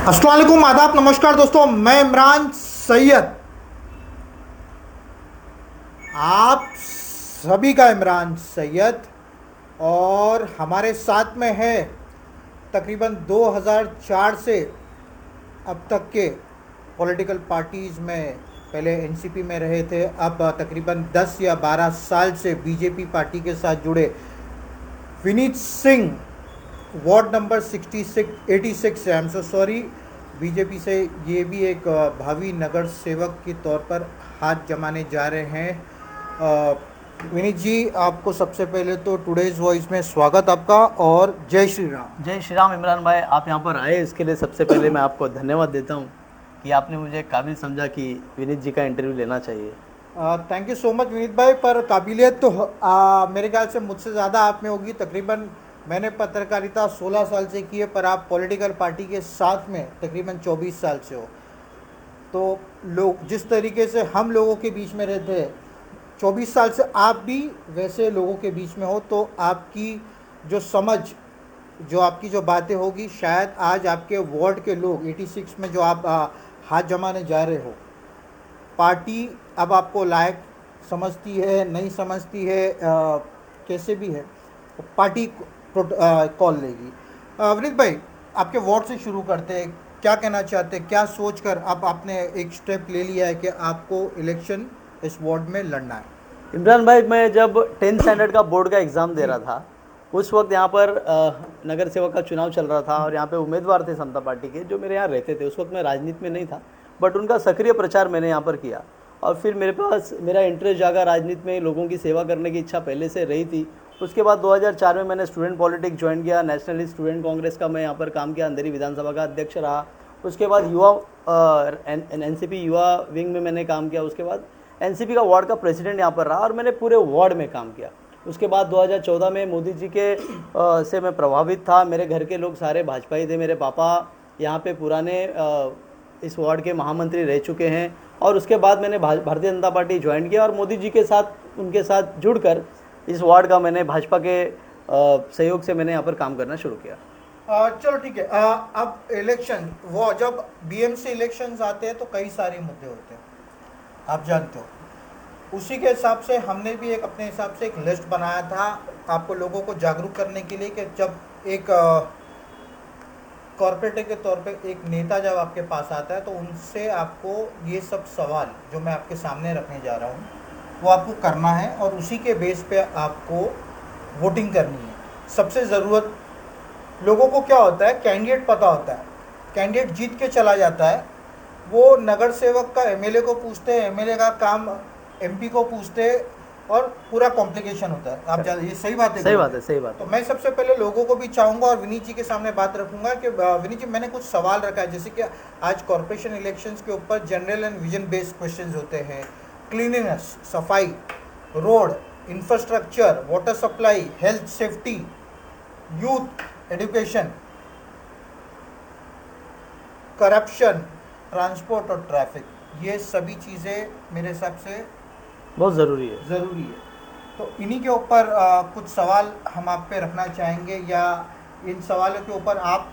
अस्सलाम वालेकुम, आदाब, नमस्कार दोस्तों। मैं इमरान सैयद, आप सभी का इमरान सैयद, और हमारे साथ में है तकरीबन 2004 से अब तक के पॉलिटिकल पार्टीज़ में। पहले एनसीपी में रहे थे, अब तकरीबन 10 या 12 साल से बीजेपी पार्टी के साथ जुड़े विनीत सिंह, वार्ड नंबर 86 है। I am so sorry, BJP से ये भी एक भावी नगर सेवक के तौर पर हाथ जमाने जा रहे हैं। विनीत जी, आपको सबसे पहले तो टुडेज़ वॉइस में स्वागत आपका, और जय श्री राम। जय श्री राम। इमरान भाई, आप यहाँ पर आए इसके लिए सबसे पहले मैं आपको धन्यवाद देता हूँ कि आपने मुझे काबिल समझा कि विनीत जी का इंटरव्यू लेना चाहिए। Thank you so much Vineet भाई, पर काबिलियत तो मेरे ख्याल से मुझसे ज़्यादा आप में होगी। तकरीबन मैंने पत्रकारिता 16 साल से की है, पर आप पॉलिटिकल पार्टी के साथ में तकरीबन 24 साल से हो। तो लोग जिस तरीके से हम लोगों के बीच में रहते हैं, 24 साल से आप भी वैसे लोगों के बीच में हो, तो आपकी जो समझ, जो आपकी जो बातें होगी, शायद आज आपके वार्ड के लोग 86 में जो आप हाथ जमाने जा रहे हो, पार्टी अब आपको लायक समझती है, नहीं समझती है, कैसे भी है, पार्टी कॉल लेगी। विनीत भाई, आपके वार्ड से शुरू करते हैं। क्या कहना चाहते हैं, क्या सोचकर अब आपने एक स्टेप ले लिया है कि आपको इलेक्शन इस वार्ड में लड़ना है? इमरान भाई, मैं जब 10th स्टैंडर्ड का बोर्ड का एग्ज़ाम दे रहा था, उस वक्त यहाँ पर नगर सेवक का चुनाव चल रहा था और यहाँ पे उम्मीदवार थे समता पार्टी के जो मेरे यहाँ रहते थे। उस वक्त मैं राजनीति में नहीं था, बट उनका सक्रिय प्रचार मैंने यहाँ पर किया और फिर मेरा इंटरेस्ट जागा राजनीति में। लोगों की सेवा करने की इच्छा पहले से रही थी। उसके बाद 2004 में मैंने स्टूडेंट पॉलिटिक्स ज्वाइन किया। नेशनलिस्ट स्टूडेंट कांग्रेस का मैं यहाँ पर काम किया, अंधेरी विधानसभा का अध्यक्ष रहा। उसके बाद युवा एनसीपी युवा विंग में मैंने काम किया। उसके बाद एनसीपी का वार्ड का प्रेसिडेंट यहाँ पर रहा और मैंने पूरे वार्ड में काम किया। उसके बाद 2014 में मोदी जी के से मैं प्रभावित था। मेरे घर के लोग सारे भाजपाई थे। मेरे पापा यहाँ पे पुराने इस वार्ड के महामंत्री रह चुके हैं और उसके बाद मैंने भारतीय जनता पार्टी ज्वाइन किया और मोदी जी के साथ उनके साथ जुड़कर इस वार्ड का मैंने भाजपा के सहयोग से मैंने यहाँ पर काम करना शुरू किया। चलो ठीक है। अब इलेक्शन, वो जब बीएमसी इलेक्शंस आते हैं तो कई सारे मुद्दे होते हैं, आप जानते हो। उसी के हिसाब से हमने भी एक अपने हिसाब से एक लिस्ट बनाया था आपको लोगों को जागरूक करने के लिए कि जब एक कॉर्पोरेटर के तौर पे एक नेता जब आपके पास आता है तो उनसे आपको ये सब सवाल जो मैं आपके सामने रखने जा रहा हूँ वो आपको करना है, और उसी के बेस पे आपको वोटिंग करनी है। सबसे ज़रूरत लोगों को क्या होता है, कैंडिडेट पता होता है, कैंडिडेट जीत के चला जाता है, वो नगर सेवक का एमएलए को पूछते हैं, एमएलए का काम एमपी को पूछते हैं, और पूरा कॉम्प्लिकेशन होता है। आप ये सही बात है? सही बात है, सही बात है। तो मैं सबसे पहले लोगों को भी चाहूँगा और विनीत जी के सामने बात रखूँगा कि विनीत जी, मैंने कुछ सवाल रखा है, जैसे कि आज कॉर्पोरेशन इलेक्शंस के ऊपर general and vision based questions होते हैं। क्लीनिनेस, सफाई, road, infrastructure, water supply, health safety, youth education, corruption, transport और ट्रैफिक, ये सभी चीज़ें मेरे हिसाब से बहुत ज़रूरी है। तो इन्हीं के ऊपर कुछ सवाल हम आप पे रखना चाहेंगे, या इन सवालों के ऊपर आप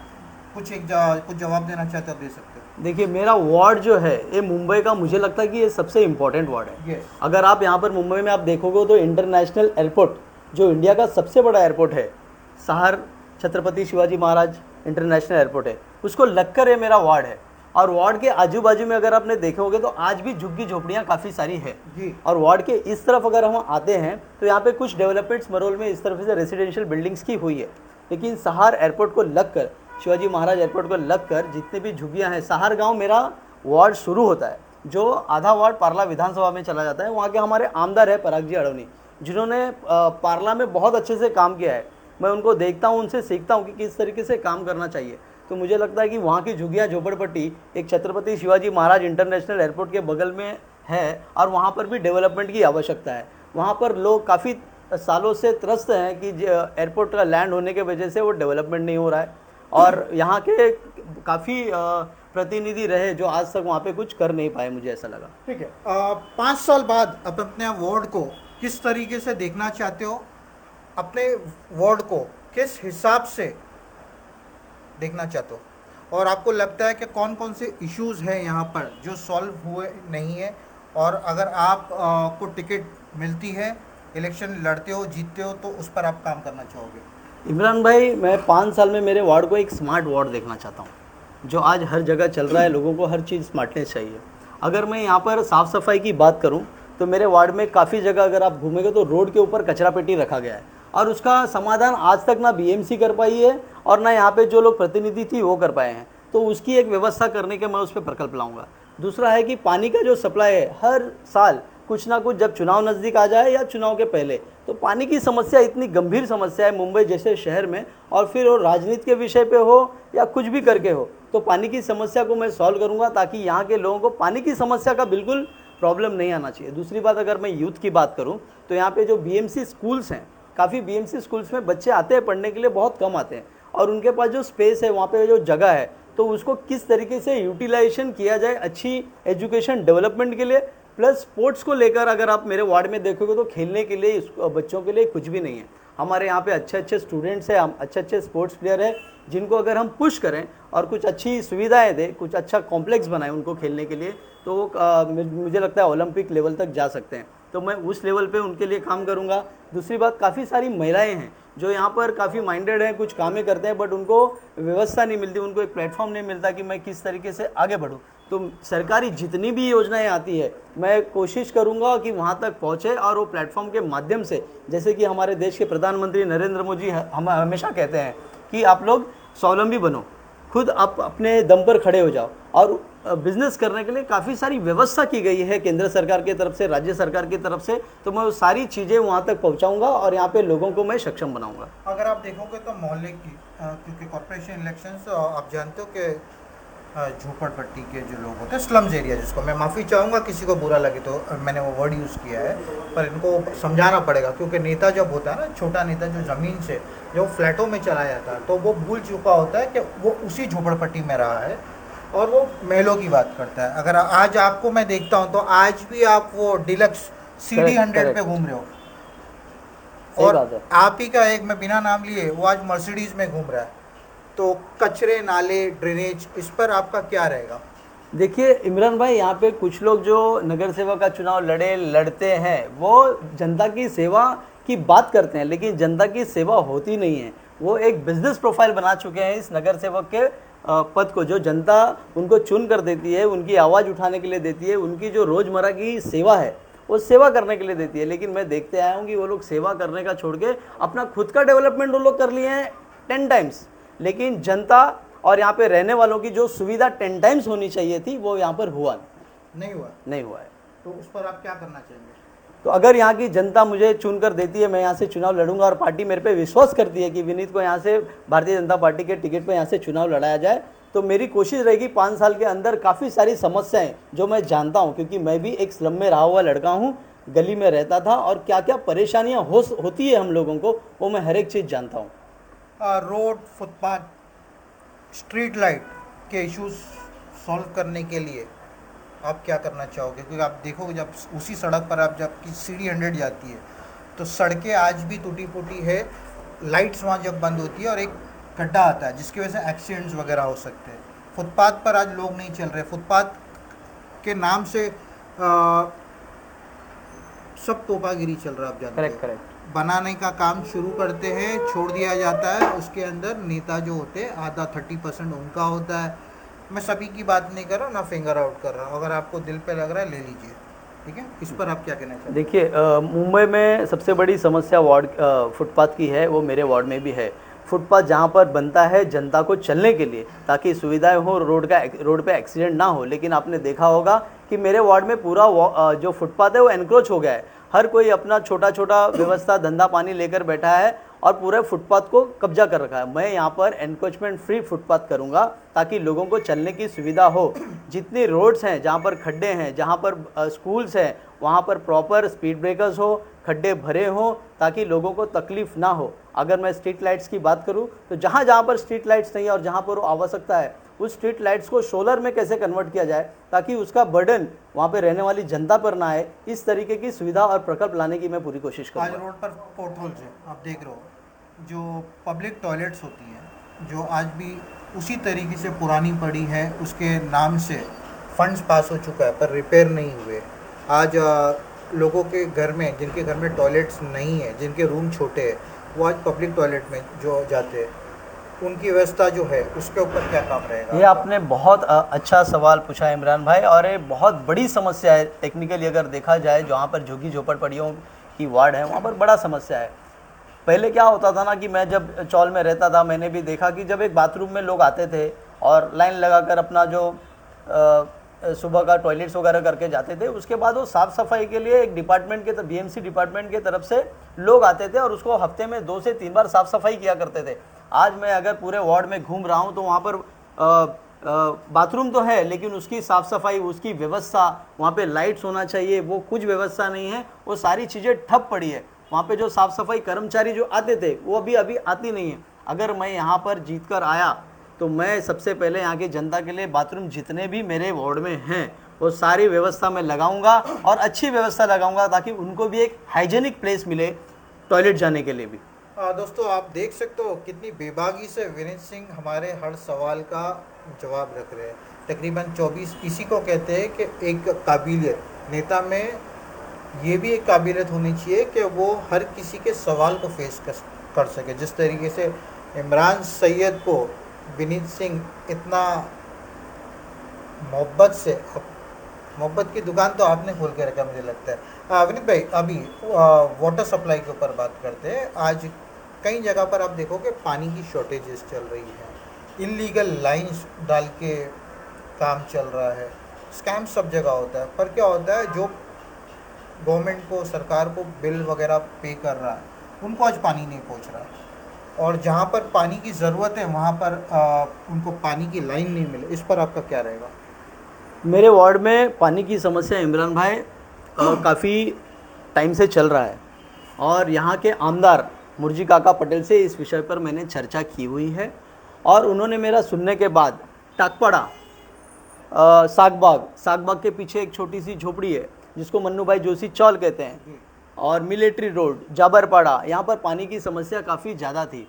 कुछ जवाब देना चाहते हो, दे सकते हो। देखिए, मेरा वार्ड जो है ये मुंबई का, मुझे लगता है कि ये सबसे इम्पोर्टेंट वार्ड है। Yes. अगर आप यहाँ पर मुंबई में आप देखोगे तो इंटरनेशनल एयरपोर्ट जो इंडिया का सबसे बड़ा एयरपोर्ट है, शहर छत्रपति शिवाजी महाराज इंटरनेशनल एयरपोर्ट है, उसको लगकर ये मेरा वार्ड है। और वार्ड के आजू बाजू में अगर आपने देखोगे तो आज भी झुग्गी झोपड़ियाँ काफ़ी सारी है। और वार्ड के इस तरफ अगर हम आते हैं तो यहाँ पे कुछ डेवलपमेंट्स मरोल में इस तरफ से रेजिडेंशियल बिल्डिंग्स की हुई है, लेकिन सहार एयरपोर्ट को लगकर, शिवाजी महाराज एयरपोर्ट को लगकर जितने भी झुग्गियाँ हैं, सहार गाँव मेरा वार्ड शुरू होता है, जो आधा वार्ड पार्ला विधानसभा में चला जाता है। वहाँ के हमारे आमदार है पराग जी अडोनी, जिन्होंने पार्ला में बहुत अच्छे से काम किया है। मैं उनको देखता हूँ, उनसे सीखता हूँ कि किस तरीके से काम करना चाहिए। तो मुझे लगता है कि वहाँ की झुग्गियाँ झोपड़पट्टी एक छत्रपति शिवाजी महाराज इंटरनेशनल एयरपोर्ट के बगल में है और वहाँ पर भी डेवलपमेंट की आवश्यकता है। वहाँ पर लोग काफ़ी सालों से त्रस्त हैं कि एयरपोर्ट का लैंड होने के वजह से वो डेवलपमेंट नहीं हो रहा है, और यहाँ के काफ़ी प्रतिनिधि रहे जो आज तक वहाँ पे कुछ कर नहीं पाए, मुझे ऐसा लगा। ठीक है, 5 साल बाद आप अपने वार्ड को किस तरीके से देखना चाहते हो, अपने वार्ड को किस हिसाब से देखना चाहते हो, और आपको लगता है कि कौन कौन से इश्यूज हैं यहाँ पर जो सॉल्व हुए नहीं है, और अगर आप को टिकट मिलती है, इलेक्शन लड़ते हो, जीतते हो, तो उस पर आप काम करना चाहोगे? इमरान भाई, मैं 5 साल में मेरे वार्ड को एक स्मार्ट वार्ड देखना चाहता हूँ। जो आज हर जगह चल रहा है, लोगों को हर चीज़ स्मार्टनेस चाहिए। अगर मैं यहाँ पर साफ़ सफाई की बात करूँ तो मेरे वार्ड में काफ़ी जगह अगर आप घूमेंगे तो रोड के ऊपर कचरा पेटी रखा गया है, और उसका समाधान आज तक ना बीएमसी कर पाई है और ना यहाँ पे जो लोग प्रतिनिधि थी वो कर पाए हैं। तो उसकी एक व्यवस्था करने के मैं उस पर प्रकल्प लाऊंगा। दूसरा है कि पानी का जो सप्लाई है, हर साल कुछ ना कुछ, जब चुनाव नज़दीक आ जाए या चुनाव के पहले, तो पानी की समस्या इतनी गंभीर समस्या है मुंबई जैसे शहर में, और फिर वो राजनीति के विषय पे हो या कुछ भी करके हो, तो पानी की समस्या को मैं सॉल्व करूंगा ताकि यहाँ के लोगों को पानी की समस्या का बिल्कुल प्रॉब्लम नहीं आना चाहिए। दूसरी बात, अगर मैं यूथ की बात करूँ तो यहाँ पे जो बीएमसी स्कूल्स हैं, काफ़ी बीएमसी स्कूल्स में बच्चे आते हैं पढ़ने के लिए, बहुत कम आते हैं, और उनके पास जो स्पेस है, वहाँ पे जो जगह है, तो उसको किस तरीके से यूटिलाइजेशन किया जाए अच्छी एजुकेशन डेवलपमेंट के लिए। प्लस स्पोर्ट्स को लेकर अगर आप मेरे वार्ड में देखोगे तो खेलने के लिए बच्चों के लिए कुछ भी नहीं है। हमारे यहाँ पे अच्छे अच्छे स्टूडेंट्स हैं, हम अच्छे अच्छे स्पोर्ट्स प्लेयर हैं, जिनको अगर हम पुश करें और कुछ अच्छी सुविधाएं दें, कुछ अच्छा कॉम्प्लेक्स बनाएं उनको खेलने के लिए, तो वो मुझे लगता है ओलंपिक लेवल तक जा सकते हैं। तो मैं उस लेवल पे उनके लिए काम करूँगा। दूसरी बात, काफ़ी सारी महिलाएं हैं जो यहाँ पर काफ़ी माइंडेड हैं, कुछ कामें करते हैं, बट उनको व्यवस्था नहीं मिलती, उनको एक प्लेटफॉर्म नहीं मिलता कि मैं किस तरीके से आगे बढ़ूँ। तो सरकारी जितनी भी योजनाएं आती है, मैं कोशिश करूंगा कि वहां तक पहुंचे, और वो प्लेटफॉर्म के माध्यम से, जैसे कि हमारे देश के प्रधानमंत्री नरेंद्र मोदी हम हमेशा कहते हैं कि आप लोग स्वावलंबी बनो, खुद आप अपने दम पर खड़े हो जाओ, और बिजनेस करने के लिए काफ़ी सारी व्यवस्था की गई है केंद्र सरकार की तरफ से, राज्य सरकार की तरफ से। तो मैं वो सारी चीज़ें वहाँ तक पहुँचाऊँगा और यहाँ पे लोगों को मैं सक्षम बनाऊँगा। अगर आप देखोगे तो मोहल्ले की, क्योंकि कॉर्पोरेशन इलेक्शंस आप जानते हो कि झोपड़पट्टी के जो लोग होते हैं, स्लम्स एरिया, जिसको मैं माफ़ी चाहूँगा किसी को बुरा लगे तो मैंने वो वर्ड यूज़ किया है, पर इनको समझाना पड़ेगा, क्योंकि नेता जब होता है ना, छोटा नेता जो ज़मीन से जो फ्लैटों में चला जाता है, तो वो भूल चुका होता है कि वो उसी झोपड़पट्टी में रहा है, और वो महलों की बात करता है। अगर आज आपको मैं देखता हूँ तो आज भी आप वो डिलक्स CD100 पे घूम रहे हो, और आप ही का एक, मैं बिना नाम लिए, वो आज मर्सिडीज़ में घूम रहा है। तो कचरे, नाले, ड्रेनेज, इस पर आपका क्या रहेगा? देखिए इमरान भाई, यहाँ पे कुछ लोग जो नगर सेवक का चुनाव लड़ते हैं, वो जनता की सेवा की बात करते हैं, लेकिन जनता की सेवा होती नहीं है। वो एक बिजनेस प्रोफाइल बना चुके हैं इस नगर सेवक के पद को, जो जनता उनको चुन कर देती है, उनकी आवाज़ उठाने के लिए देती है, उनकी जो रोज़मर्रा की सेवा है वो सेवा करने के लिए देती है। लेकिन मैं देखते आया हूँ कि वो लोग सेवा करने का छोड़ के अपना खुद का डेवलपमेंट वो लोग कर लिए हैं 10 टाइम्स, लेकिन जनता और यहाँ पे रहने वालों की जो सुविधा 10 टाइम्स होनी चाहिए थी, वो यहाँ पर नहीं हुआ है। तो उस पर आप क्या करना चाहेंगे? तो अगर यहाँ की जनता मुझे चुन कर देती है, मैं यहाँ से चुनाव लड़ूंगा, और पार्टी मेरे पे विश्वास करती है कि विनीत को यहाँ से भारतीय जनता पार्टी के टिकट पे यहाँ से चुनाव लड़ाया जाए, तो मेरी कोशिश रहेगी 5 साल के अंदर काफ़ी सारी समस्याएं जो मैं जानता हूँ, क्योंकि मैं भी एक स्लम में रहा हुआ लड़का हूँ, गली में रहता था, और क्या क्या परेशानियाँ होती है हम लोगों को, वो मैं हर एक चीज़ जानता हूँ। रोड, फुटपाथ, स्ट्रीट लाइट के इश्यूज सॉल्व करने के लिए आप क्या करना चाहोगे? क्योंकि आप देखोगे जब उसी सड़क पर आप जब CD100 जाती है तो सड़कें आज भी टूटी फूटी है, लाइट्स वहाँ जब बंद होती है और एक गड्ढा आता है जिसकी वजह से एक्सीडेंट्स वगैरह हो सकते हैं। फुटपाथ पर आज लोग नहीं चल रहे, फुटपाथ के नाम से सब तोपागिरी चल रहा है, आप जानते हैं। करेक्ट। बनाने का काम शुरू करते हैं, छोड़ दिया जाता है, उसके अंदर नेता जो होते हैं आधा 30% उनका होता है। मैं सभी की बात नहीं कर रहा, ना फिंगर आउट कर रहा हूँ, अगर आपको दिल पे लग रहा है ले लीजिए, ठीक है। इस पर आप क्या कहना चाहते हैं? देखिए मुंबई में सबसे बड़ी समस्या फुटपाथ की है, वो मेरे वार्ड में भी है। फुटपाथ जहाँ पर बनता है जनता को चलने के लिए, ताकि सुविधाएं हो, रोड पे एक्सीडेंट ना हो, लेकिन आपने देखा होगा कि मेरे वार्ड में पूरा जो फुटपाथ है वो एनक्रोच हो गया है। हर कोई अपना छोटा छोटा व्यवस्था, धंधा पानी लेकर बैठा है और पूरे फुटपाथ को कब्जा कर रखा है। मैं यहाँ पर एनक्रोचमेंट फ्री फुटपाथ करूँगा ताकि लोगों को चलने की सुविधा हो। जितनी रोड्स हैं जहाँ पर खड्डे हैं, जहाँ पर स्कूल्स हैं, वहाँ पर प्रॉपर स्पीड ब्रेकर्स हो, खड्डे भरे हों, ताकि लोगों को तकलीफ ना हो। अगर मैं स्ट्रीट लाइट्स की बात करूँ तो जहाँ जहाँ पर स्ट्रीट लाइट्स नहीं है और जहाँ पर वो आवश्यकता है, उस स्ट्रीट लाइट्स को सोलर में कैसे कन्वर्ट किया जाए ताकि उसका बर्डन वहाँ पे रहने वाली जनता पर ना आए, इस तरीके की सुविधा और प्रकल्प लाने की मैं पूरी कोशिश करूँगा। आज रोड पर पोर्टहोल्स है, आप देख रहे हो, जो पब्लिक टॉयलेट्स होती हैं, जो आज भी उसी तरीके से पुरानी पड़ी है, उसके नाम से फंड्स पास हो चुका है पर रिपेयर नहीं हुए। आज लोगों के घर में, जिनके घर में टॉयलेट्स नहीं है, जिनके रूम छोटे हैं, वो आज पब्लिक टॉयलेट में जो जाते हैं, उनकी व्यवस्था जो है उसके ऊपर क्या काम रहेगा? ये आपने बहुत अच्छा सवाल पूछा इमरान भाई, और ये बहुत बड़ी समस्या है टेक्निकली अगर देखा जाए। जहाँ पर झुग्गी झोपड़पट्टियों की वार्ड है वहाँ पर बड़ा समस्या है। पहले क्या होता था ना कि मैं जब चौल में रहता था, मैंने भी देखा कि जब एक बाथरूम में लोग आते थे और लाइन लगाकर अपना जो सुबह का टॉयलेट्स वगैरह करके जाते थे, उसके बाद वो साफ़ सफाई के लिए एक डिपार्टमेंट के बीएमसी डिपार्टमेंट की तरफ से लोग आते थे और उसको हफ्ते में 2 से 3 बार साफ़ सफाई किया करते थे। आज मैं अगर पूरे वार्ड में घूम रहा हूँ तो वहाँ पर बाथरूम तो है, लेकिन उसकी साफ़ सफाई, उसकी व्यवस्था, वहाँ पे लाइट्स होना चाहिए, वो कुछ व्यवस्था नहीं है। वो सारी चीज़ें ठप पड़ी है। वहाँ पे जो साफ़ सफाई कर्मचारी जो आते थे वो अभी आती नहीं है। अगर मैं यहाँ पर जीत कर आया तो मैं सबसे पहले यहाँ की जनता के लिए बाथरूम जितने भी मेरे वार्ड में हैं वो सारी व्यवस्था मैं लगाऊंगा, और अच्छी व्यवस्था लगाऊंगा ताकि उनको भी एक हाइजेनिक प्लेस मिले टॉयलेट जाने के लिए भी। दोस्तों आप देख सकते हो कितनी बेबाकी से विनीत सिंह हमारे हर सवाल का जवाब रख रहे हैं। तकरीबन 24, इसी को कहते हैं कि एक काबिलियत, नेता में ये भी एक काबिलियत होनी चाहिए कि वो हर किसी के सवाल को फेस कर सके। जिस तरीके से इमरान सैयद को विनीत सिंह इतना मोहब्बत से, मोहब्बत की दुकान तो आपने खोल के रखा मुझे लगता है। विनीत भाई, अभी वाटर सप्लाई के ऊपर बात करते हैं। आज कई जगह पर आप देखोगे पानी की शॉर्टेजेस चल रही है, इलीगल लाइंस डाल के काम चल रहा है, स्कैम सब जगह होता है। पर क्या होता है, जो गवर्नमेंट को, सरकार को बिल वगैरह पे कर रहा है, उनको आज पानी नहीं पहुंच रहा है, और जहाँ पर पानी की ज़रूरत है वहाँ पर उनको पानी की लाइन नहीं मिले। इस पर आपका क्या रहेगा? मेरे वार्ड में पानी की समस्या इमरान भाई काफ़ी टाइम से चल रहा है, और यहाँ के आमदार मुर्जी काका पटेल से इस विषय पर मैंने चर्चा की हुई है, और उन्होंने मेरा सुनने के बाद टाकपड़ा, सागबाग के पीछे एक छोटी सी झोपड़ी है जिसको मन्नू भाई जोशी चौल कहते हैं, और मिलिट्री रोड, जाबरपाड़ा, यहाँ पर पानी की समस्या काफ़ी ज़्यादा थी।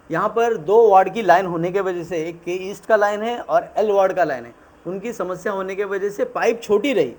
यहाँ पर 2 वार्ड की लाइन होने के वजह से, एक के ईस्ट का लाइन है और एल वार्ड का लाइन है, उनकी समस्या होने के वजह से पाइप छोटी रही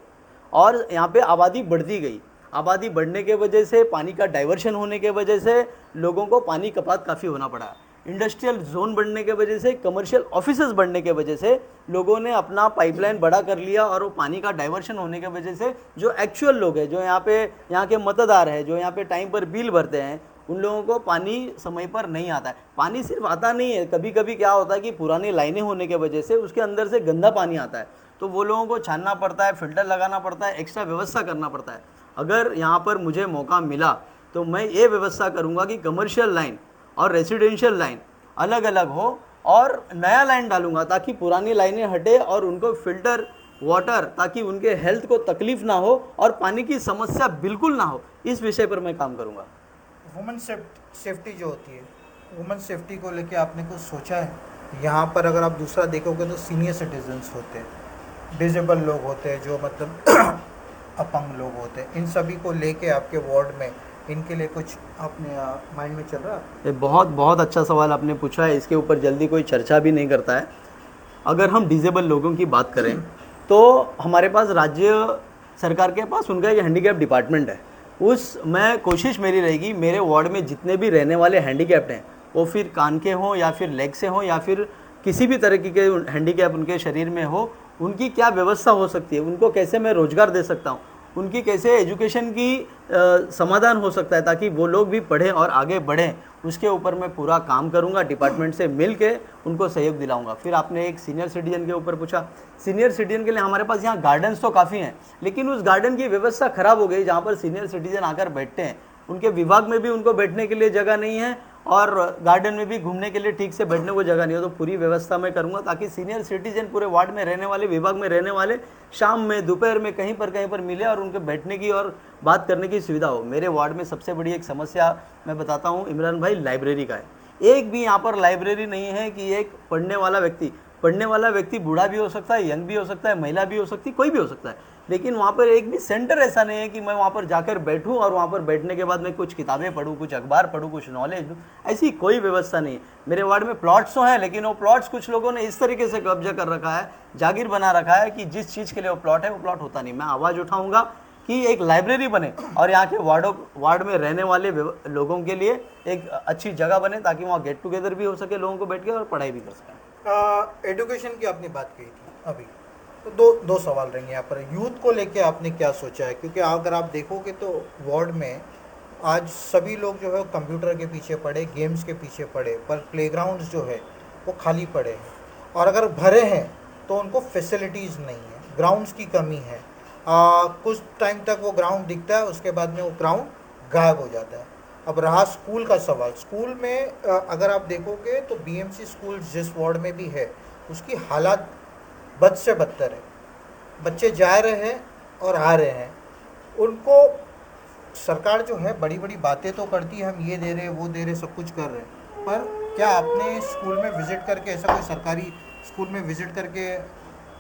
और यहाँ पे आबादी बढ़ती गई। आबादी बढ़ने के वजह से, पानी का डाइवर्शन होने के वजह से लोगों को पानी कपात काफ़ी होना पड़ा। इंडस्ट्रियल जोन बढ़ने के वजह से, कमर्शियल ऑफिसेज बढ़ने के वजह से लोगों ने अपना पाइपलाइन बड़ा कर लिया, और वो पानी का डाइवर्शन होने के वजह से जो एक्चुअल लोग हैं, जो यहाँ के मतदार हैं, जो यहाँ पे टाइम पर बिल भरते हैं, उन लोगों को पानी समय पर नहीं आता है। पानी सिर्फ आता नहीं है, कभी कभी क्या होता है कि पुरानी लाइनें होने के वजह से उसके अंदर से गंदा पानी आता है, तो वो लोगों को छानना पड़ता है, फिल्टर लगाना पड़ता है, एक्स्ट्रा व्यवस्था करना पड़ता है। अगर यहाँ पर मुझे मौका मिला तो मैं ये व्यवस्था करूँगा कि कमर्शियल लाइन और रेसिडेंशियल लाइन अलग अलग हो, और नया लाइन डालूंगा ताकि पुरानी लाइनें हटे और उनको फिल्टर वाटर, ताकि उनके हेल्थ को तकलीफ ना हो और पानी की समस्या बिल्कुल ना हो। इस विषय पर मैं काम करूँगा। वुमेन सेफ्टी जो होती है, वुमेन सेफ्टी को लेके आपने कुछ सोचा है? यहाँ पर अगर आप दूसरा देखोगे तो सीनियर सिटीजन्स होते हैं, डिजेबल लोग होते हैं, जो मतलब अपंग लोग होते हैं, इन सभी को लेके आपके वार्ड में इनके लिए कुछ अपने माइंड में चल रहा है? ये बहुत अच्छा सवाल आपने पूछा है। इसके ऊपर जल्दी कोई चर्चा भी नहीं करता है। अगर हम डिजेबल लोगों की बात करें तो हमारे पास राज्य सरकार के पास उनका एक हैंडीकैप डिपार्टमेंट है। मैं कोशिश मेरी रहेगी, मेरे वार्ड में जितने भी रहने वाले हैंडीकैप्ड हैं, वो फिर कान के हों या फिर लेग से हों या फिर किसी भी तरह के हैंडीकैप उनके शरीर में हो, उनकी क्या व्यवस्था हो सकती है, उनको कैसे मैं रोजगार दे सकता हूँ, उनकी कैसे एजुकेशन की समाधान हो सकता है ताकि वो लोग भी पढ़ें और आगे बढ़ें, उसके ऊपर मैं पूरा काम करूंगा। डिपार्टमेंट से मिल के उनको सहयोग दिलाऊंगा। फिर आपने एक सीनियर सिटीजन के ऊपर पूछा। सीनियर सिटीजन के लिए हमारे पास यहाँ गार्डन्स तो काफ़ी हैं, लेकिन उस गार्डन की व्यवस्था ख़राब हो गई जहाँ पर सीनियर सिटीजन आकर बैठते हैं। उनके विभाग में भी उनको बैठने के लिए जगह नहीं है और गार्डन में भी घूमने के लिए ठीक से बैठने को जगह नहीं हो। तो पूरी व्यवस्था मैं करूंगा ताकि सीनियर सिटीजन पूरे वार्ड में रहने वाले, विभाग में रहने वाले शाम में, दोपहर में कहीं पर मिले और उनके बैठने की और बात करने की सुविधा हो। मेरे वार्ड में सबसे बड़ी एक समस्या मैं बताता हूँ इमरान भाई, लाइब्रेरी का है। एक भी यहाँ पर लाइब्रेरी नहीं है कि एक पढ़ने वाला व्यक्ति, पढ़ने वाला व्यक्ति बूढ़ा भी हो सकता है, यंग भी हो सकता है, महिला भी हो सकती है, कोई भी हो सकता है, लेकिन वहाँ पर एक भी सेंटर ऐसा नहीं है कि मैं वहाँ पर जाकर बैठूँ और वहाँ पर बैठने के बाद मैं कुछ किताबें पढूँ, कुछ अखबार पढूँ, कुछ नॉलेज लूँ। ऐसी कोई व्यवस्था नहीं है। मेरे वार्ड में प्लॉट्स तो हैं, लेकिन वो प्लॉट्स कुछ लोगों ने इस तरीके से कब्जा कर रखा है, जागीर बना रखा है कि जिस चीज़ के लिए वो प्लॉट है वो प्लॉट होता नहीं। मैं आवाज़ उठाऊंगा कि एक लाइब्रेरी बने और यहाँ के वार्ड में रहने वाले लोगों के लिए एक अच्छी जगह बने, ताकि वहाँ गेट टुगेदर भी हो सके लोगों को बैठ के और पढ़ाई भी कर सकें। एजुकेशन की आपने बात की थी अभी, तो दो सवाल रहेंगे यहाँ पर। यूथ को लेके आपने क्या सोचा है? क्योंकि अगर आप देखोगे तो वार्ड में आज सभी लोग जो है कंप्यूटर के पीछे पड़े, गेम्स के पीछे पड़े, पर प्लेग्राउंड्स जो है वो खाली पड़े हैं, और अगर भरे हैं तो उनको फैसिलिटीज़ नहीं है, ग्राउंड्स की कमी है। कुछ टाइम तक वो ग्राउंड दिखता है, उसके बाद में वो ग्राउंड गायब हो जाता है। अब रहा स्कूल का सवाल, स्कूल में अगर आप देखोगे तो बीएमसी स्कूल जिस वार्ड में भी है उसकी हालात बद से बदतर है। बच्चे जा रहे हैं और आ रहे हैं, उनको सरकार जो है बड़ी बड़ी बातें तो करती है, हम ये दे रहे वो दे रहे सब कुछ कर रहे हैं, पर क्या आपने स्कूल में विज़िट करके, ऐसा कोई सरकारी स्कूल में विज़िट करके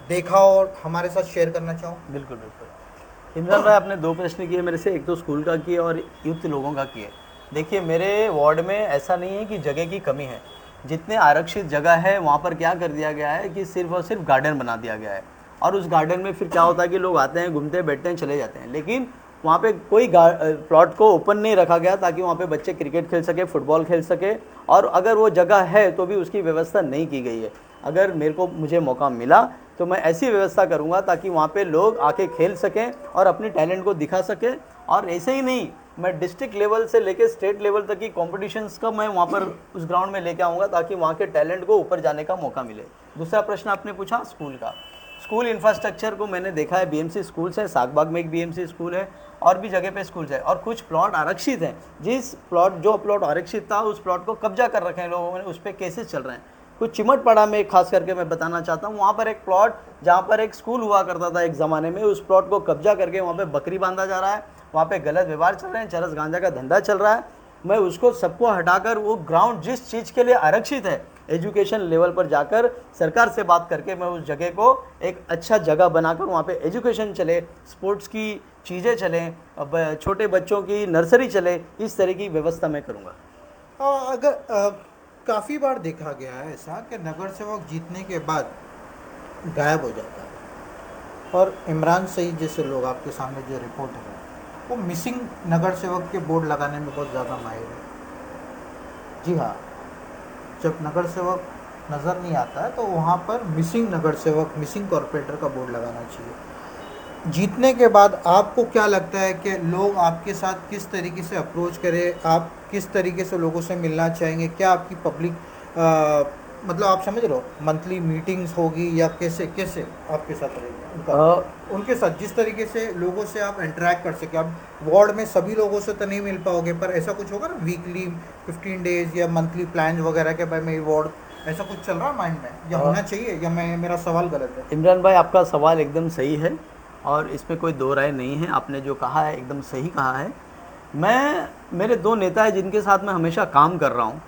देखा और हमारे साथ शेयर करना चाहो? बिल्कुल बिल्कुल। इमरान भाई, आपने दो प्रश्न किए मेरे से, एक तो स्कूल का किए और युक्त लोगों का किए। देखिए, मेरे वार्ड में ऐसा नहीं है कि जगह की कमी है। जितने आरक्षित जगह है वहाँ पर क्या कर दिया गया है कि सिर्फ और सिर्फ गार्डन बना दिया गया है, और उस गार्डन में फिर क्या होता है कि लोग आते हैं, घूमते हैं, बैठते हैं, चले जाते हैं, लेकिन वहाँ पे कोई प्लॉट को ओपन नहीं रखा गया ताकि वहाँ पे बच्चे क्रिकेट खेल सके, फुटबॉल खेल सके, और अगर वो जगह है तो भी उसकी व्यवस्था नहीं की गई है। अगर मुझे मौका मिला तो मैं ऐसी व्यवस्था करूँगा ताकि वहाँ पे लोग आके खेल सकें और अपने टैलेंट को दिखा सकें। और ऐसे ही नहीं, मैं डिस्ट्रिक्ट लेवल से लेकर स्टेट लेवल तक की कॉम्पिटिशन्स का मैं वहाँ पर उस ग्राउंड में लेके आऊँगा ताकि वहाँ के टैलेंट को ऊपर जाने का मौका मिले। दूसरा प्रश्न आपने पूछा स्कूल का। स्कूल इंफ्रास्ट्रक्चर को मैंने देखा है, बीएमसी स्कूल्स है, सागबाग में एक बीएमसी स्कूल है, और भी जगह पे स्कूल्स है, और कुछ प्लॉट आरक्षित हैं। जो प्लॉट आरक्षित था उस प्लॉट को कब्जा कर रखे हैं लोगों ने, उस पर केसेस चल रहे हैं। कुछ चिमटपाड़ा में खास करके मैं बताना चाहता हूँ, वहाँ पर एक प्लॉट जहाँ पर एक स्कूल हुआ करता था एक ज़माने में, उस प्लॉट को कब्जा करके वहाँ पे बकरी बांधा जा रहा है, वहाँ पे गलत व्यवहार चल रहे हैं, चरस गांजा का धंधा चल रहा है। मैं उसको सबको हटाकर वो ग्राउंड जिस चीज़ के लिए आरक्षित है, एजुकेशन लेवल पर जाकर सरकार से बात करके मैं उस जगह को एक अच्छा जगह बनाकर वहाँ पे एजुकेशन चले, स्पोर्ट्स की चीज़ें चलें, अब छोटे बच्चों की नर्सरी चले, इस तरह की व्यवस्था मैं करूँगा। अगर काफ़ी बार देखा गया है ऐसा कि नगर सेवक जीतने के बाद गायब हो जाता है, और इमरान सईद जैसे लोग आपके सामने जो रिपोर्ट है वो मिसिंग नगर सेवक के बोर्ड लगाने में बहुत ज़्यादा माहिर है। जी हाँ, जब नगर सेवक नज़र नहीं आता है तो वहाँ पर मिसिंग नगर सेवक, मिसिंग कॉरपोरेटर का बोर्ड लगाना चाहिए। जीतने के बाद आपको क्या लगता है कि लोग आपके साथ किस तरीके से अप्रोच करें, आप किस तरीके से लोगों से मिलना चाहेंगे? क्या आपकी पब्लिक मतलब आप समझ रहे हो, मंथली मीटिंग्स होगी या कैसे कैसे आपके साथ रहेगा उनके साथ, जिस तरीके से लोगों से आप इंटरेक्ट कर सके? आप वार्ड में सभी लोगों से तो नहीं मिल पाओगे, पर ऐसा कुछ होगा ना, वीकली 15 डेज या मंथली प्लान वगैरह के, भाई मेरी वार्ड ऐसा कुछ चल रहा है माइंड में, या होना चाहिए, या मेरा सवाल गलत है? इमरान भाई, आपका सवाल एकदम सही है और इसमें कोई दो राय नहीं है। आपने जो कहा है एकदम सही कहा है। मेरे दो नेता हैं जिनके साथ मैं हमेशा काम कर रहा हूँ।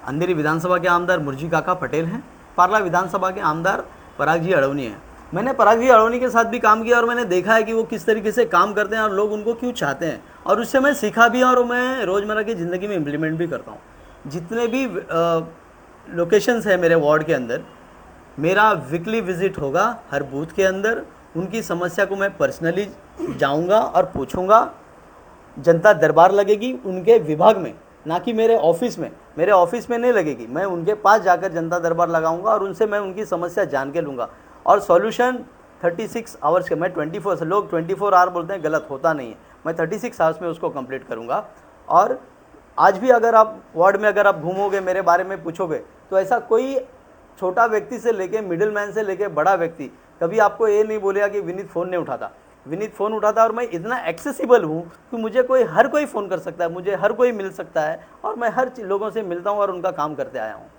अंधेरी विधानसभा के आमदार मुर्जी काका पटेल हैं, पारला विधानसभा के आमदार पराग जी अड़वनी हैं। मैंने पराग जी अड़वनी के साथ भी काम किया और मैंने देखा है कि वो किस तरीके से काम करते हैं और लोग उनको क्यों चाहते हैं, और उससे मैं सीखा भी और मैं रोज़मर्रा की ज़िंदगी में इम्प्लीमेंट भी करता हूँ। जितने भी लोकेशंस है मेरे वार्ड के अंदर, मेरा वीकली विजिट होगा हर बूथ के अंदर। उनकी समस्या को मैं पर्सनली जाऊंगा और पूछूंगा। जनता दरबार लगेगी उनके विभाग में, ना कि मेरे ऑफिस में। मेरे ऑफिस में नहीं लगेगी, मैं उनके पास जाकर जनता दरबार लगाऊंगा और उनसे मैं उनकी समस्या जान के लूँगा। और सॉल्यूशन 36 आवर्स के, मैं 24 से, लोग 24 आवर बोलते हैं, गलत होता नहीं है, मैं 36 आवर्स में उसको कंप्लीट करूँगा। और आज भी अगर आप वार्ड में अगर आप घूमोगे, मेरे बारे में पूछोगे, तो ऐसा कोई छोटा व्यक्ति से लेके मिडिल मैन से लेके बड़ा व्यक्ति कभी आपको ये नहीं बोलेगा कि विनीत फ़ोन नहीं उठाता। विनीत फ़ोन उठाता, और मैं इतना एक्सेसिबल हूँ कि मुझे हर कोई फ़ोन कर सकता है, मुझे हर कोई मिल सकता है, और मैं हर लोगों से मिलता हूँ और उनका काम करते आया हूँ।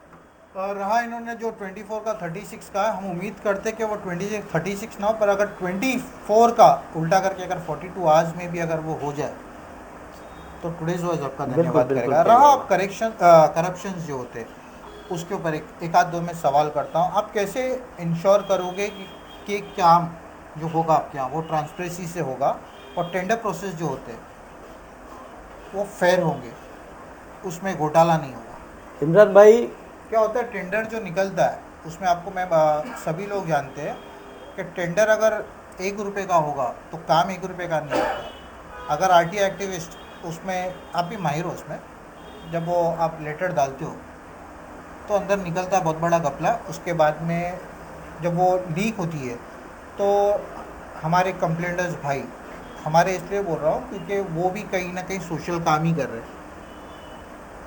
रहा इन्होंने जो 24 का 36 का, हम उम्मीद करते कि वो 36 ना हो, पर अगर 24 का उल्टा करके अगर 42 आवर्स में भी अगर वो हो जाए तो टुडेज वॉइस आपका धन्यवाद करेगा। रहा करप्शन जो होते हैं, उसके ऊपर एक आध दो में सवाल करता हूँ। आप कैसे इंश्योर करोगे कि काम जो होगा आपके यहाँ वो ट्रांसपेरेंसी से होगा और टेंडर प्रोसेस जो होते हैं वो फेयर होंगे, उसमें घोटाला नहीं होगा? इमरान भाई, क्या होता है टेंडर जो निकलता है उसमें आपको मैं सभी लोग जानते हैं कि टेंडर अगर 1 रुपये का होगा तो काम 1 रुपये का नहीं होता। अगर आरटी एक्टिविस्ट उसमें, आप भी माहिर हो उसमें, जब वो आप लेटर डालते हो तो अंदर निकलता है बहुत बड़ा घपला। उसके बाद में जब वो लीक होती है तो हमारे कंप्लेंटर्स भाई, हमारे इसलिए बोल रहा हूँ क्योंकि वो भी कहीं ना कहीं सोशल काम ही कर रहे हैं,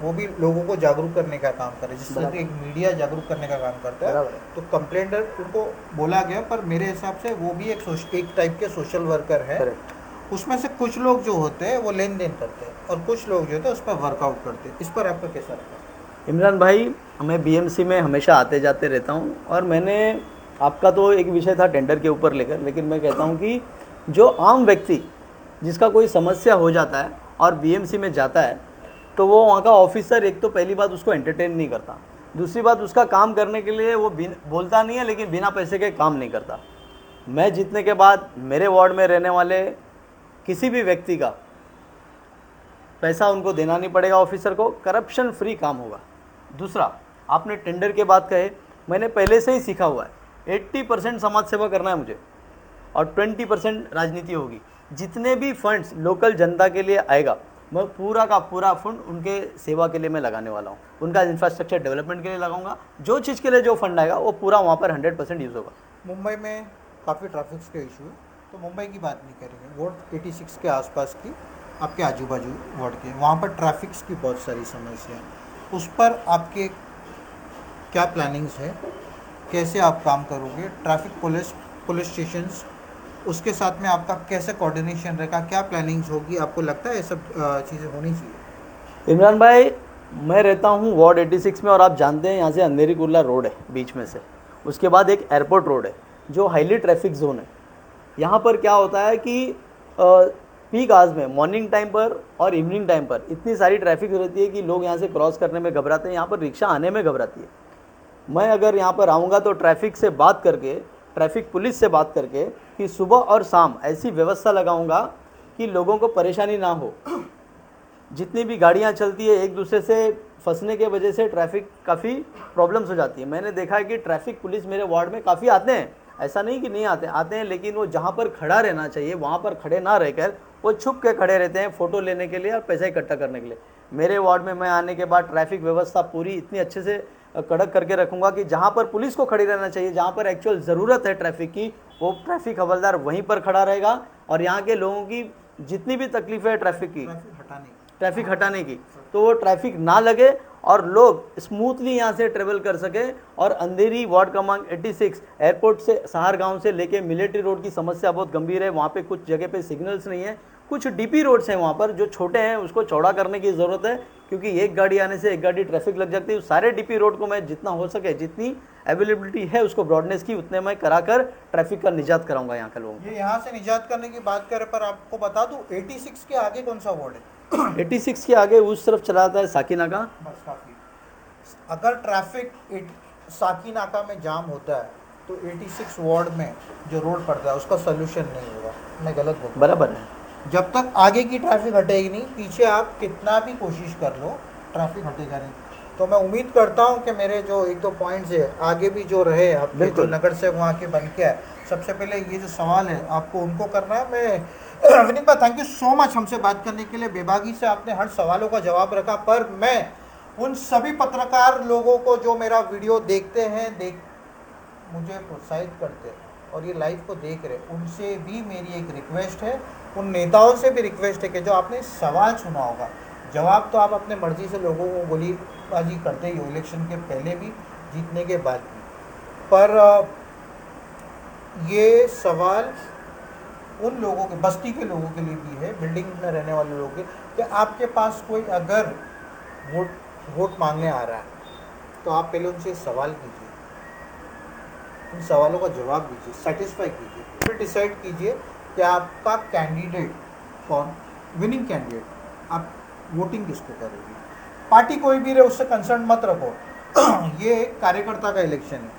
वो भी लोगों को जागरूक करने का काम कर रहे हैं, जिस तरह से एक मीडिया जागरूक करने का काम करता है। बराबर है। तो कंप्लेंटर उनको बोला गया, पर मेरे हिसाब से वो भी एक टाइप के सोशल वर्कर है। करेक्ट। उसमें से कुछ लोग जो होते हैं वो लेन देन करते हैं और कुछ लोग जो होते हैं उस पर वर्कआउट करते हैं। इस पर आपका कैसा रहता है? इमरान भाई, मैं बीएमसी में हमेशा आते जाते रहता हूँ और मैंने, आपका तो एक विषय था टेंडर के ऊपर लेकर, लेकिन मैं कहता हूँ कि जो आम व्यक्ति जिसका कोई समस्या हो जाता है और बीएमसी में जाता है तो वो वहाँ का ऑफिसर एक तो पहली बात उसको एंटरटेन नहीं करता, दूसरी बात उसका काम करने के लिए वो बोलता नहीं है लेकिन बिना पैसे के काम नहीं करता। मैं जीतने के बाद मेरे वार्ड में रहने वाले किसी भी व्यक्ति का पैसा उनको देना नहीं पड़ेगा, ऑफिसर को करप्शन फ्री काम होगा। दूसरा, आपने टेंडर के बात कहे, मैंने पहले से ही सीखा हुआ है 80% समाज सेवा करना है मुझे और 20% राजनीति होगी। जितने भी फंड्स लोकल जनता के लिए आएगा मैं पूरा का पूरा फंड उनके सेवा के लिए मैं लगाने वाला हूँ, उनका इंफ्रास्ट्रक्चर डेवलपमेंट के लिए लगाऊंगा। जो चीज़ के लिए जो फंड आएगा वो पूरा वहाँ पर 100% यूज़ होगा। मुंबई में काफ़ी ट्रैफिक के इशू है, तो मुंबई की बात नहीं करेंगे, वार्ड 86 के आसपास की, आपके आजू बाजू वार्ड के, वहाँ पर ट्रैफिक्स की बहुत सारी समस्या है। उस पर आपके क्या प्लानिंग्स है, कैसे आप काम करोगे? ट्रैफिक पुलिस स्टेशंस, उसके साथ में आपका कैसे कोऑर्डिनेशन रहेगा, क्या प्लानिंग्स होगी? आपको लगता है ये सब चीज़ें होनी चाहिए? इमरान भाई, मैं रहता हूँ वार्ड 86 में और आप जानते हैं यहाँ से अंधेरी कुर्ला रोड है बीच में से, उसके बाद एक एयरपोर्ट रोड है जो हाईली ट्रैफिक जोन है। यहाँ पर क्या होता है कि पीक आवर्स में मॉर्निंग टाइम पर और इवनिंग टाइम पर इतनी सारी ट्रैफिक रहती है कि लोग यहाँ से क्रॉस करने में घबराते हैं, यहाँ पर रिक्शा आने में घबराती है। मैं अगर यहाँ पर आऊँगा तो ट्रैफिक से बात करके, ट्रैफिक पुलिस से बात करके कि सुबह और शाम ऐसी व्यवस्था लगाऊंगा कि लोगों को परेशानी ना हो। जितनी भी गाड़ियाँ चलती है एक दूसरे से फंसने के वजह से ट्रैफिक काफ़ी प्रॉब्लम्स हो जाती है। मैंने देखा है कि ट्रैफिक पुलिस मेरे वार्ड में काफ़ी आते हैं, ऐसा नहीं कि नहीं आते हैं, लेकिन वो जहाँ पर खड़ा रहना चाहिए वहाँ पर खड़े ना रहकर वो छुप के खड़े रहते हैं फ़ोटो लेने के लिए और पैसा इकट्ठा करने के लिए। मेरे वार्ड में मैं आने के बाद ट्रैफिक व्यवस्था पूरी इतनी अच्छे से कड़क करके रखूंगा कि जहाँ पर पुलिस को खड़ी रहना चाहिए, जहाँ पर एक्चुअल ज़रूरत है ट्रैफिक की, वो ट्रैफिक हवलदार वहीं पर खड़ा रहेगा और यहाँ के लोगों की जितनी भी तकलीफ है ट्रैफिक हटाने की, तो वो ट्रैफिक ना लगे और लोग स्मूथली यहाँ से ट्रेवल कर सके। और अंधेरी वार्ड क्रमांक 86 एयरपोर्ट से सहार गांव से लेके मिलिट्री रोड की समस्या बहुत गंभीर है। वहाँ पे कुछ जगह पे सिग्नल्स नहीं है, कुछ डीपी रोड्स हैं वहाँ पर जो छोटे हैं, उसको चौड़ा करने की ज़रूरत है क्योंकि एक गाड़ी आने से एक गाड़ी ट्रैफिक लग जाती है। सारे डीपी रोड को मैं जितना हो सके, जितनी अवेलेबिलिटी है उसको ब्रॉडनेस की उतने मैं कराकर ट्रैफिक का निजात कराऊंगा यहाँ के लोगों को। ये यहाँ से निजात करने की बात करें, पर आपको बता दूँ 86 के आगे कौन सा वार्ड है? 86 के आगे उस तरफ चला जाता है साकीनाका। बस काफ़ी। अगर ट्रैफिक साकीनाका में जाम होता है तो 86 वार्ड में जो रोड पड़ता है उसका सोल्यूशन नहीं होगा। मैं गलत बोल रहा हूँ? बराबर है। जब तक आगे की ट्रैफिक हटेगी नहीं, पीछे आप कितना भी कोशिश कर लो ट्रैफिक हटेगा नहीं। तो मैं उम्मीद करता हूँ कि मेरे जो एक दो पॉइंट्स है आगे भी जो रहे, आपके जो नगर से वहाँ के बन के आए। सबसे पहले ये जो सवाल है आपको उनको करना है। मैं विनीत भाई, थैंक यू सो मच हमसे बात करने के लिए। बेबागी से आपने हर सवालों का जवाब रखा, पर मैं उन सभी पत्रकार लोगों को जो मेरा वीडियो देखते हैं, मुझे प्रोत्साहित करते हैं और ये लाइव को देख रहे, उनसे भी मेरी एक रिक्वेस्ट है, उन नेताओं से भी रिक्वेस्ट है कि जो आपने सवाल सुना होगा, जवाब तो आप अपने मर्जी से लोगों को गोलीबाजी करते ही हो, इलेक्शन के पहले भी, जीतने के बाद भी, पर ये सवाल उन लोगों के, बस्ती के लोगों के लिए भी है, बिल्डिंग में रहने वाले लोगों के, कि आपके पास कोई अगर वोट मांगने आ रहा है तो आप पहले उनसे सवाल कीजिए, उन सवालों का जवाब दीजिए, सेटिस्फाई कीजिए, फिर डिसाइड कीजिए कि आपका कैंडिडेट कौन, विनिंग कैंडिडेट, आप वोटिंग किसको करोगे। पार्टी कोई भी रहे उससे कंसर्न मत रखो, ये एक कार्यकर्ता का इलेक्शन है,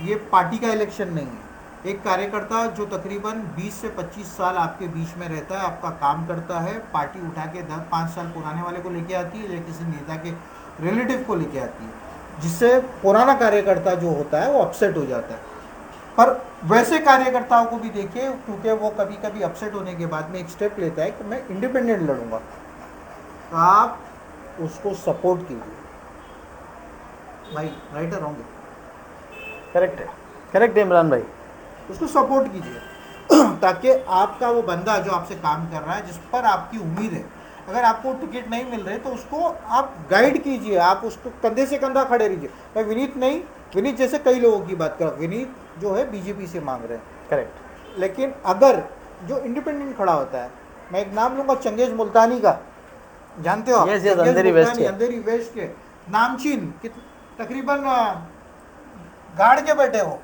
ये पार्टी का इलेक्शन नहीं है। एक कार्यकर्ता जो तकरीबन 20 से 25 साल आपके बीच में रहता है, आपका काम करता है, पार्टी उठा के 10-5 साल पुराने वाले को लेके आती है या किसी नेता के रिलेटिव को लेके आती है, जिससे पुराना कार्यकर्ता जो होता है वो अपसेट हो जाता है। पर वैसे कार्यकर्ताओं को भी देखिए, क्योंकि वो कभी कभी अपसेट होने के बाद में एक स्टेप लेता है कि मैं इंडिपेंडेंट लड़ूंगा, तो आप उसको सपोर्ट कीजिए भाई, राइट है रॉन्ग है, करेक्ट है इमरान भाई। उसको सपोर्ट कीजिए ताकि आपका वो बंदा जो आपसे काम कर रहा है, जिस पर आपकी उम्मीद है, अगर आपको टिकट नहीं मिल रही तो उसको आप गाइड कीजिए, आप उसको कंधे से कंधा खड़े रहिए। मैं विनीत नहीं, विनीत जैसे कई लोगों की बात कर रहा हूँ, विनीत जो है बीजेपी से मांग रहे हैं, करेक्ट। लेकिन अगर जो इंडिपेंडेंट खड़ा होता है, मैं एक नाम लूंगा चंगेज मुल्तानी का, जानते हो आप? Yes, yes, चंगेज अंधेरी वेस्ट मुल्तानी, के। अंधेरी वेस्ट के नामचीन तकरीबन गाड़ के बैठे हो,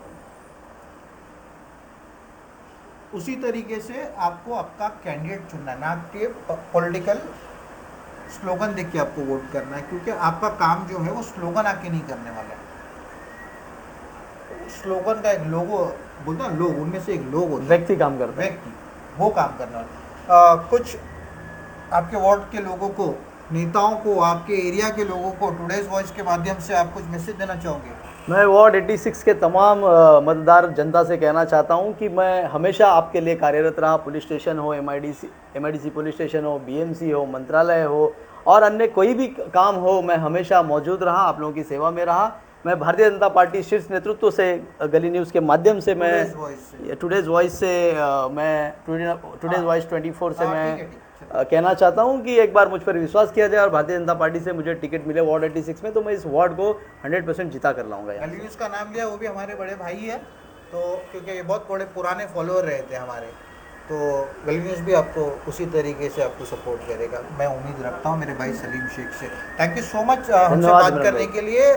उसी तरीके से आपको आपका कैंडिडेट चुनना है, ना कि पॉलिटिकल स्लोगन देख के आपको वोट करना है, क्योंकि आपका काम जो है वो स्लोगन आके नहीं करने वाला है। स्लोगन का एक लोगो बोलते हैं लोग, उनमें से एक लोग होता है, व्यक्ति काम करता है। व्यक्ति, वो काम करने वाला। कुछ आपके वार्ड के लोगों को, नेताओं को, आपके एरिया के लोगों को टुडेज वॉइस के माध्यम से आप कुछ मैसेज देना चाहोगे? मैं वार्ड 86 के तमाम मतदार जनता से कहना चाहता हूं कि मैं हमेशा आपके लिए कार्यरत रहा। पुलिस स्टेशन हो, एमआईडीसी पुलिस स्टेशन हो, बीएमसी हो, मंत्रालय हो और अन्य कोई भी काम हो, मैं हमेशा मौजूद रहा, आप लोगों की सेवा में रहा। मैं भारतीय जनता पार्टी शीर्ष नेतृत्व से गली न्यूज़ के माध्यम से मैं टुडेज वॉइस से मैं टुडेज वॉइस 24 से मैं कहना चाहता हूं कि एक बार मुझ पर विश्वास किया जाए और भारतीय जनता पार्टी से मुझे टिकट मिले वार्ड 86 में, तो मैं इस वार्ड को 100% जीता कर लाऊंगा। गली न्यूज़ का नाम लिया, वो भी हमारे बड़े भाई है, तो क्योंकि ये बहुत बड़े पुराने फॉलोअर रहे थे हमारे, तो गली न्यूज़ भी आपको उसी तरीके से आपको सपोर्ट करेगा, मैं उम्मीद रखता हूँ मेरे भाई सलीम शेख से। थैंक यू सो मच हमसे बात करने के लिए।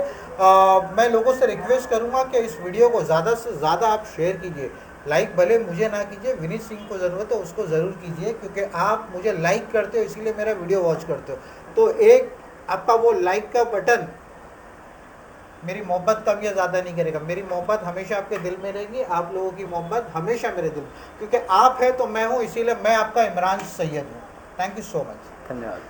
मैं लोगों से रिक्वेस्ट करूँगा कि इस वीडियो को ज़्यादा से ज़्यादा आप शेयर कीजिए, लाइक भले मुझे ना कीजिए, विनीत सिंह को ज़रूरत है उसको ज़रूर कीजिए, क्योंकि आप मुझे लाइक करते हो इसीलिए मेरा वीडियो वॉच करते हो। तो एक आपका वो लाइक का बटन मेरी मोहब्बत कम या ज़्यादा नहीं करेगा, मेरी मोहब्बत हमेशा आपके दिल में रहेगी, आप लोगों की मोहब्बत हमेशा मेरे दिल, क्योंकि आप है तो मैं हूँ, इसीलिए मैं आपका इमरान सैयद हूँ। थैंक यू सो मच, धन्यवाद।